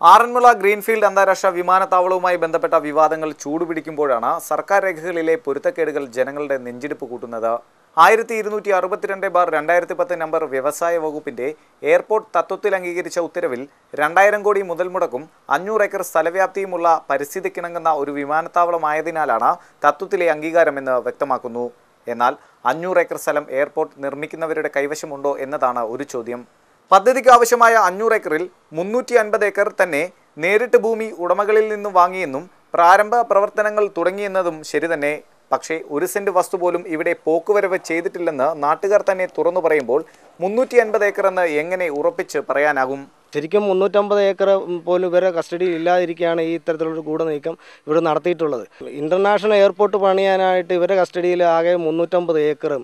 Aranmula greenfield അന്താരാഷ്ട്ര വിമാനത്താവളവുമായി ബന്ധപ്പെട്ട വിവാദങ്ങൾ ചൂടുപിടിക്കുമ്പോഴാണ് സർക്കാർ രേഖകളിലെ പൊരുത്തക്കേടുകൾ ജനങ്ങളുടെ നെഞ്ചിടിപ്പ് കൂട്ടുന്നത്. 1262/2010 നമ്പർ വ്യവസായ വകുപ്പിന്റെ എയർപോർട്ട് തത്വത്തിൽ അംഗീകരിച്ച ഉത്തരവിൽ 2000 കോടി മുതൽ മുടക്കും 500 ഏക്കർ സ്ഥലവ്യാപ്തിയുമുള്ള പരിസ്ഥിതിക്കിണങ്ങുന്ന ഒരു വിമാനത്താവളമായതിനാലാണ് തത്വത്തിലെ അംഗീകാരമെന്ന് വ്യക്തമാക്കുന്നു. എന്നാൽ 500 ഏക്കർ സ്ഥലം എയർപോർട്ട് നിർമ്മിക്കുന്നവരുടെ കൈവശമുണ്ടോ എന്നതാണ് ഒരു ചോദ്യം. പദ്ധതിക്ക് ആവശ്യമായ 500 ഏക്കറിൽ 350 ഏക്കർ തന്നെ നേരിട്ട് ഭൂമി ഉടമകളിൽ നിന്നും വാങ്ങിയെന്നും പ്രാരംഭ പ്രവർത്തനങ്ങൾ തുടങ്ങിയെന്നതും ശരി തന്നെ. പക്ഷേ 1 സെന്റ് വസ്തു പോലും ഇവിടെ പോക്കുവരവ് ചെയ്തിട്ടില്ലെന്ന് നാട്ടുകാർ തന്നെ തുറന്നു പറയുമ്പോൾ 350 ഏക്കർ എന്ന് എങ്ങനെ ഉറപ്പിച്ച് പറയാനാകും? ശരിക്കും 350 ഏക്കർ പോലും ഇവരെ കസ്റ്റഡിയിൽ ഇല്ലാതിരിക്കുകയാണ് ഈ ഇത്തരത്തിലുള്ള ഗൂഢനീക്കം ഇവിടെ നടത്തിയിട്ടുള്ളത്. ഇന്റർനാഷണൽ എയർപോർട്ട് പണിയാനായിട്ട് ഇവരുടെ കസ്റ്റഡിയിൽ ആകെ 350 ഏക്കറും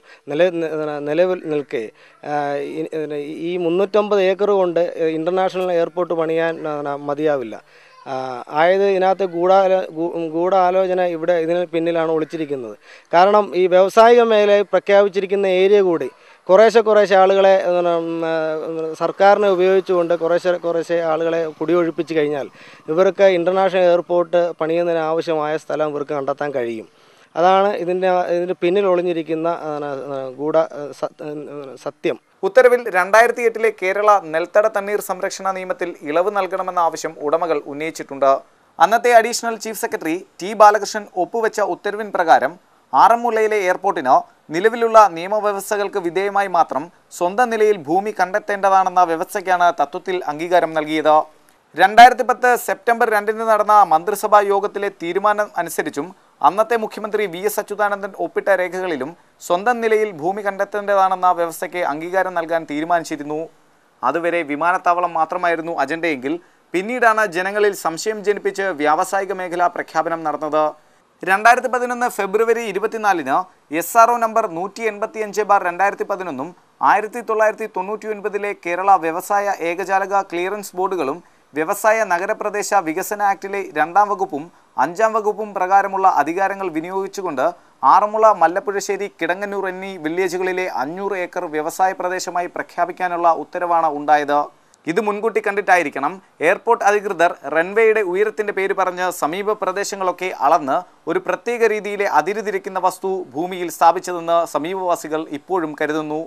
നിലവിൽ നിൽക്കെ ഈ 350 ഏക്കർ കൊണ്ട് ഇന്റർനാഷണൽ എയർപോർട്ട് പണിയാൻ മതിയാവില്ല. ആയത് ഇതിനകത്ത് ഗൂഢാലോചന ഇവിടെ ഇതിന് പിന്നിലാണ് ഒളിച്ചിരിക്കുന്നത്. കാരണം ഈ വ്യാവസായിക മേഖലയിൽ പ്രഖ്യാപിച്ചിരിക്കുന്ന ഏരിയ കൂടി കുറേശ്ശെ ആളുകളെ സർക്കാരിനെ ഉപയോഗിച്ചുകൊണ്ട് കുറേശ്ശെ ആളുകളെ കുടിയൊഴിപ്പിച്ച് കഴിഞ്ഞാൽ ഇവർക്ക് ഇൻ്റർനാഷണൽ എയർപോർട്ട് പണിയുന്നതിന് ആവശ്യമായ സ്ഥലം ഇവർക്ക് കണ്ടെത്താൻ കഴിയും. അതാണ് ഇതിൻ്റെ പിന്നിൽ ഒളിഞ്ഞിരിക്കുന്ന സത്യം. ഉത്തരവിൽ 2008 കേരള നെൽത്തട തണ്ണീർ സംരക്ഷണ നിയമത്തിൽ ഇളവ് നൽകണമെന്ന ആവശ്യം ഉടമകൾ ഉന്നയിച്ചിട്ടുണ്ട്. അന്നത്തെ additional chief secretary T Balakrishnan ഒപ്പുവെച്ച ഉത്തരവിൻ പ്രകാരം ആറന്മുളയിലെ എയർപോർട്ടിന് നിലവിലുള്ള നിയമവ്യവസ്ഥകൾക്ക് വിധേയമായി മാത്രം സ്വന്തം നിലയിൽ ഭൂമി കണ്ടെത്തേണ്ടതാണെന്ന വ്യവസ്ഥയ്ക്കാണ് തത്വത്തിൽ അംഗീകാരം നൽകിയത്. 2010 സെപ്റ്റംബർ 2 നടന്ന മന്ത്രിസഭാ യോഗത്തിലെ തീരുമാനം അനുസരിച്ചും അന്നത്തെ മുഖ്യമന്ത്രി VS അച്യുതാനന്ദൻ ഒപ്പിട്ട രേഖകളിലും സ്വന്തം നിലയിൽ ഭൂമി കണ്ടെത്തേണ്ടതാണെന്ന വ്യവസ്ഥയ്ക്ക് അംഗീകാരം നൽകാൻ തീരുമാനിച്ചിരുന്നു. അതുവരെ വിമാനത്താവളം മാത്രമായിരുന്നു അജണ്ടയെങ്കിൽ പിന്നീടാണ് ജനങ്ങളിൽ സംശയം ജനിപ്പിച്ച് വ്യാവസായിക മേഖലാ പ്രഖ്യാപനം നടന്നത്. 2011 ഫെബ്രുവരി 24 SRO നമ്പർ 185/2011 1999 കേരള വ്യവസായ ഏകജാലക ക്ലിയറൻസ് ബോർഡുകളും വ്യവസായ നഗരപ്രദേശ വികസന ആക്ടിലെ 2ാം വകുപ്പും 5ാം വകുപ്പും പ്രകാരമുള്ള അധികാരങ്ങൾ വിനിയോഗിച്ചുകൊണ്ട് ആറന്മുള, മല്ലപ്പുഴശ്ശേരി, കിടങ്ങന്നൂർ എന്നീ വില്ലേജുകളിലെ 500 ഏക്കർ വ്യവസായ പ്രദേശമായി പ്രഖ്യാപിക്കാനുള്ള ഉത്തരവാണ് ഉണ്ടായത്. ഇത് മുൻകൂട്ടി കണ്ടിട്ടായിരിക്കണം എയർപോർട്ട് അധികൃതർ റൺവേയുടെ ഉയരത്തിന്റെ പേര് പറഞ്ഞ് സമീപ പ്രദേശങ്ങളൊക്കെ അളന്ന് ഒരു പ്രത്യേക രീതിയിലെ അതിര് തിരിക്കുന്ന വസ്തു ഭൂമിയിൽ സ്ഥാപിച്ചതെന്ന് സമീപവാസികൾ ഇപ്പോഴും കരുതുന്നു.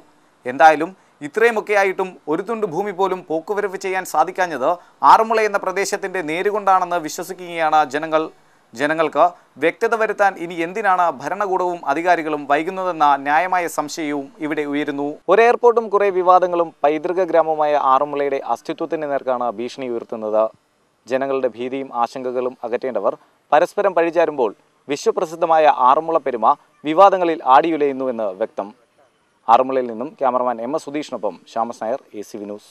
എന്തായാലും ഇത്രയുമൊക്കെ ആയിട്ടും ഒരു തുണ്ട് ഭൂമി പോലും പോക്കുവരവ് ചെയ്യാൻ സാധിക്കാഞ്ഞത് ആറന്മുള എന്ന പ്രദേശത്തിന്റെ നേരുകൊണ്ടാണെന്ന് വിശ്വസിക്കുകയാണ് ജനങ്ങൾക്ക് വ്യക്തത വരുത്താൻ ഇനി എന്തിനാണ് ഭരണകൂടവും അധികാരികളും വൈകുന്നതെന്ന ന്യായമായ സംശയവും ഇവിടെ ഉയരുന്നു. ഒരു എയർപോർട്ടും കുറെ വിവാദങ്ങളും പൈതൃക ഗ്രാമമായ ആറന്മുളയുടെ അസ്തിത്വത്തിന് നേർക്കാണ് ഭീഷണി ഉയർത്തുന്നത്. ജനങ്ങളുടെ ഭീതിയും ആശങ്കകളും അകറ്റേണ്ടവർ പരസ്പരം പഴിചാരുമ്പോൾ വിശ്വപ്രസിദ്ധമായ ആറന്മുള പെരുമ വിവാദങ്ങളിൽ ആടിയുലയുന്നുവെന്ന് വ്യക്തം. ആറന്മുളയിൽ നിന്നും ക്യാമറമാൻ MS സുധീഷിനൊപ്പം ശ്യാമസ് നായർ, ACV ന്യൂസ്.